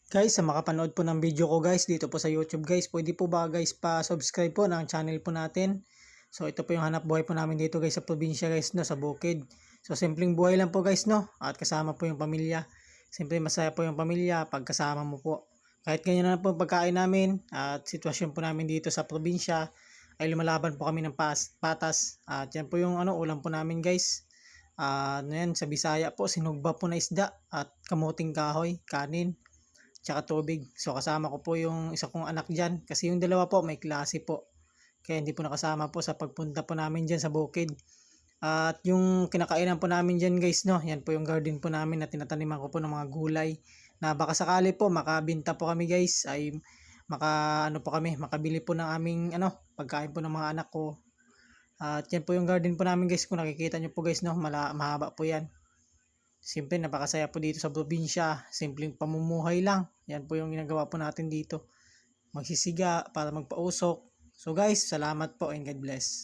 Guys, sa makapanood po ng video ko guys dito po sa YouTube guys, pwede po ba guys pa-subscribe po ng channel po natin. So ito po yung hanap buhay po namin dito guys sa probinsya guys no, sa bukid. So simpleng buhay lang po guys no, at kasama po yung pamilya. Simple masaya po yung pamilya pag kasama mo po. Kahit ganyan na po ang pagkain namin at sitwasyon po namin dito sa probinsya ay lumalaban po kami ng patas. At yan po yung ulam po namin guys. Yan, sa Bisaya po, sinugba po na isda at kamuting kahoy, kanin tsaka tubig. So kasama ko po yung isa kong anak dyan kasi yung dalawa po may klase po. Kaya hindi po nakasama po sa pagpunta po namin dyan sa bukid. At yung kinakainan po namin dyan guys no, yan po yung garden po namin na tinataniman ko po ng mga gulay na baka sakali po makabinta po kami guys ay po kami, makabili po ng aming pagkain po ng mga anak ko. At yan po yung garden po namin guys, kung nakikita nyo po guys no, mahaba po yan. Simple, napakasaya po dito sa probinsya. Simpleng pamumuhay lang. Yan po yung ginagawa po natin dito. Magsisiga para magpausok. So guys, salamat po and God bless.